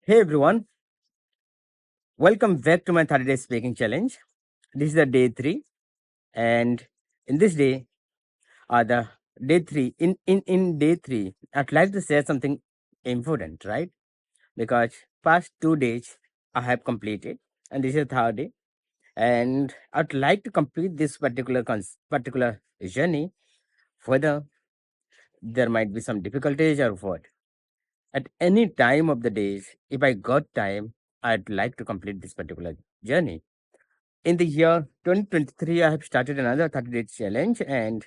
Hey everyone, welcome back to my 30 day speaking challenge. This is the day three, and in this day, the day three, in day three, I'd like to say something important, right? Because past 2 days I have completed, and this is the third day, and I'd like to complete this particular journey, whether there might be some difficulties or what. At any time of the days, if I got time, I'd like to complete this particular journey. In the year 2023, I have started another 30-day challenge and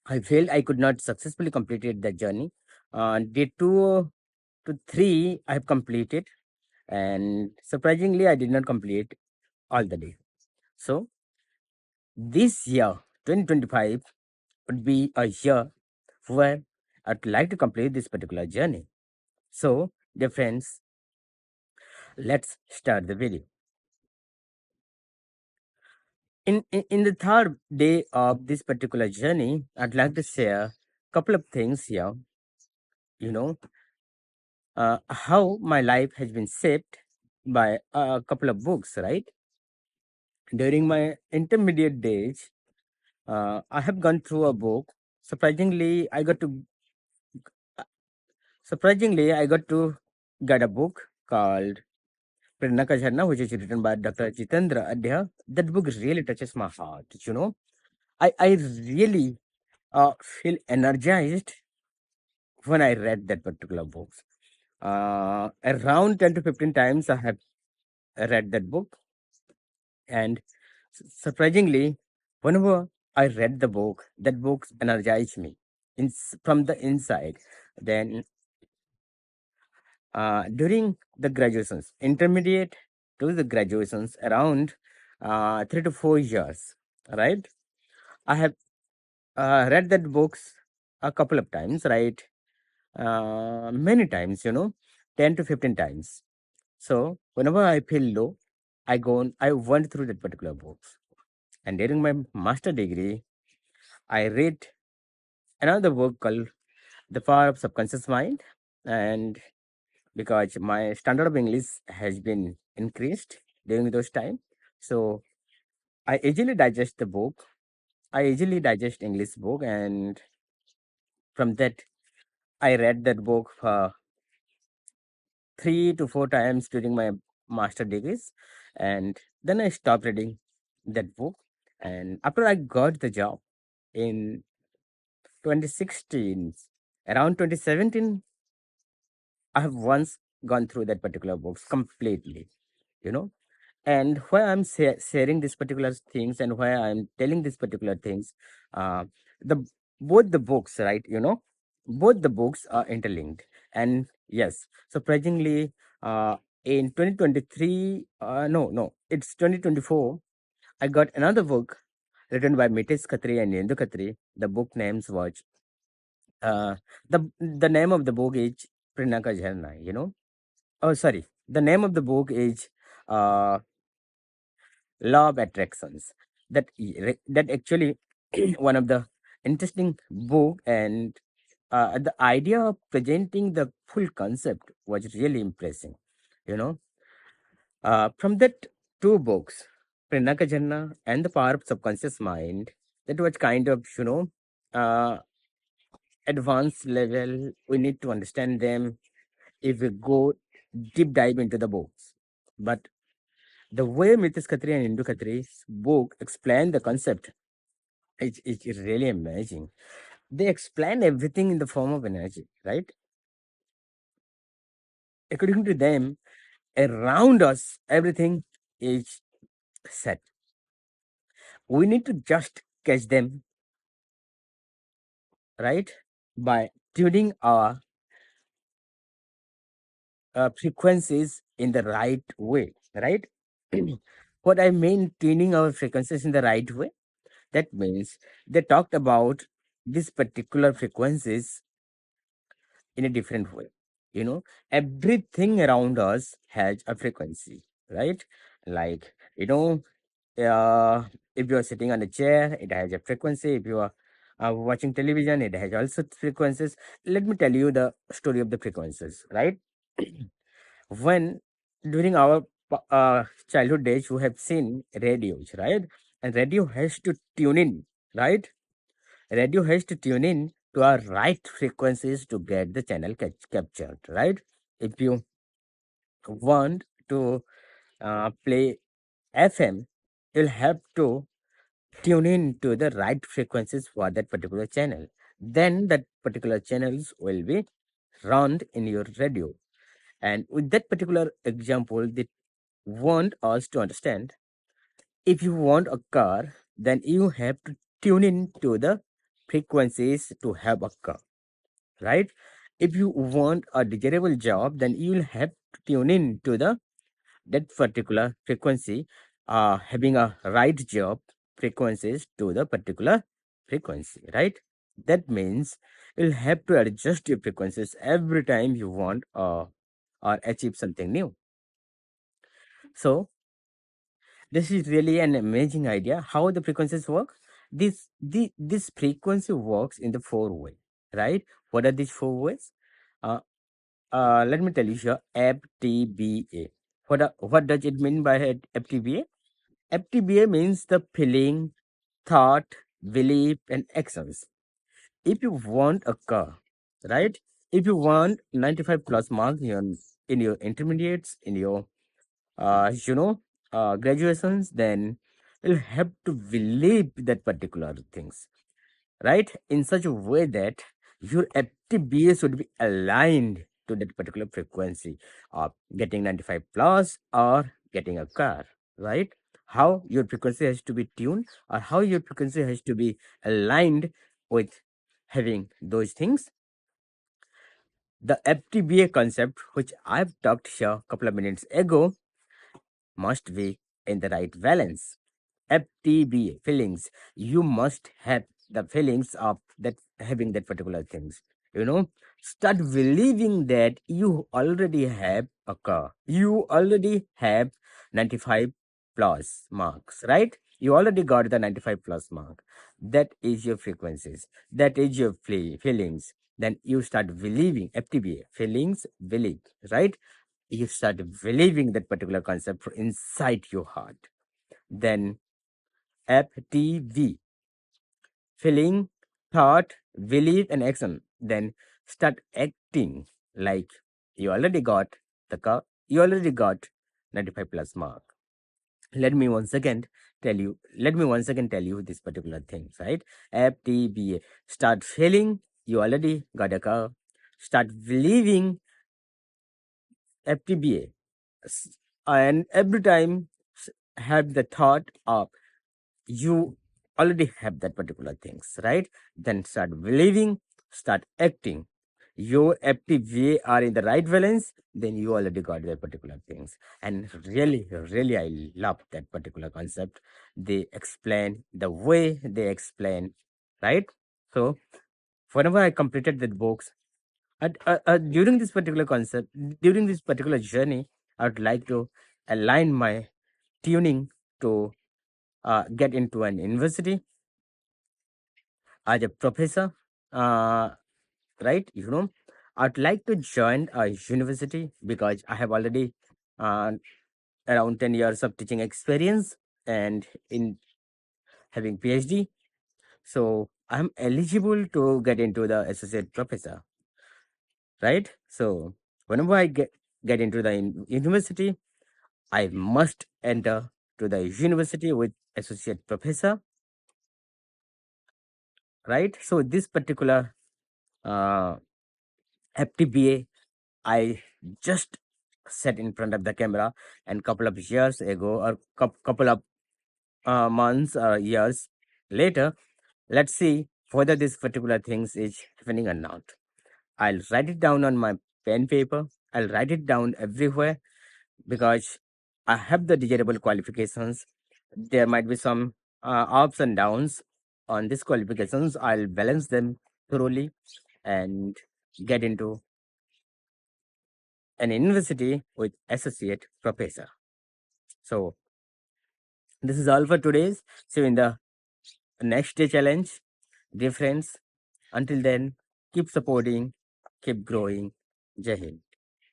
I felt I could not successfully complete that journey. Day 2 to 3, I have completed, and surprisingly, I did not complete all the day. So, this year, 2025, would be a year where I'd like to complete this particular journey. So, dear friends, let's start the video. In the third day of this particular journey, I'd like to share a couple of things here. You know, how my life has been shaped by a couple of books. Right, during my intermediate days, I have gone through a book. Surprisingly, I got to surprisingly I got to get a book called Prerna Ka Jharna, which is written by Dr. Jitendra Adhya. That book really touches my heart. I really feel energized when I read that particular book. Around 10 to 15 times I have read that book, and surprisingly, whenever I read the book, that book energized me from the inside. Then, during the graduations, intermediate to the graduations, around 3 to 4 years, right? I have read that books a couple of times, right? Many times, 10 to 15 times. So whenever I feel low, I went through that particular books. And during my master degree, I read another book called The Power of Subconscious Mind. And because my standard of English has been increased during those time, so I easily digest the book. I easily digest English book, and from that, I read that book 3 to 4 times during my master degrees, and then I stopped reading that book. And after I got the job in 2016, around 2017, I have once gone through that particular books completely, you know. And why I'm sharing these particular things and why I'm telling these particular things, uh, the both the books, right? Both the books are interlinked. And yes, surprisingly, in 2023, no, it's 2024. I got another book written by Mitesh Khatri and Yendu Khatri. The book names was uh, the name of the book is Prinaka Jharna. Oh, sorry. The name of the book is uh, Law of Attractions. That actually one of the interesting book, and the idea of presenting the full concept was really impressive. You know, from that two books, Prenaka Janna and The Power of Subconscious Mind, that was kind of uh, advanced level. We need to understand them if we go deep dive into the books. But the way Mithis Khatri and Indu Khatri's book explain the concept, it's really amazing. They explain everything in the form of energy, right? According to them, around us, everything is set. We need to just catch them, right? By tuning our frequencies in the right way, right? What I mean, tuning our frequencies in the right way, that means they talked about these particular frequencies in a different way. Everything around us has a frequency, right? Like, if you are sitting on a chair, it has a frequency. If you are watching television, it has also frequencies. Let me tell you the story of the frequencies, right? When during our childhood days, we have seen radios, right? And radio has to tune in, right? Radio has to tune in to our right frequencies to get the channel captured, right? If you want to play FM, you'll have to tune in to the right frequencies for that particular channel. Then that particular channels will be run in your radio. And with that particular example, they want us to understand, if you want a car, then you have to tune in to the frequencies to have a car, right? If you want a desirable job, then you will have to tune in to the that particular frequency, having a right job frequencies to the particular frequency, right? That means you'll have to adjust your frequencies every time you want or achieve something new. So this is really an amazing idea. How the frequencies work? This frequency works in the four way, right? What are these four ways? Uh, Let me tell you here. FTBA. What does it mean by FTBA? FTBA means the feeling, thought, belief, and actions. If you want a car, right? If you want 95 plus marks in your intermediates, in your uh, you know, graduations, then you'll have to believe that particular things, right? In such a way that your FTBA should be aligned to that particular frequency of getting 95 plus or getting a car, right? How your frequency has to be tuned, or how your frequency has to be aligned with having those things. The FTBA concept, which I've talked here a couple of minutes ago, must be in the right balance. FTB feelings. You must have the feelings of that having that particular things. You know, start believing that you already have a car. You already have 95 plus marks, right? You already got the 95 plus mark. That is your frequencies. That is your feelings. Then you start believing FTB feelings, believe, right? You start believing that particular concept inside your heart. Then FTV, feeling, thought, belief, and action. Then start acting like you already got the car, you already got 95 plus mark. Let me once again tell you this particular thing, right? FTBA. Start feeling you already got a car. Start believing FTBA. And every time have the thought of you already have that particular things, right? Then start believing, start acting. Your FTVA are in the right balance, then you already got that particular things. And really, I love that particular concept. They explain the way they explain, right? So whenever I completed the books, during this particular concept, during this particular journey, I would like to align my tuning to get into an university as a professor, uh, right? I'd like to join a university because I have already uh, around 10 years of teaching experience and in having PhD. So I'm eligible to get into the associate professor, right? So whenever I get into the university, I must enter to the university with associate professor, right? So this particular uh, FTBA, I just sat in front of the camera, and couple of years ago, or couple of months or years later, let's see whether this particular things is happening or not. I'll write it down on my pen paper. I'll write it down everywhere because I have the desirable qualifications. There might be some ups and downs on these qualifications. I'll balance them thoroughly and get into an university with associate professor. So this is all for today's. See you in the next day challenge. Dear friends, until then, keep supporting, keep growing. Jai Hind.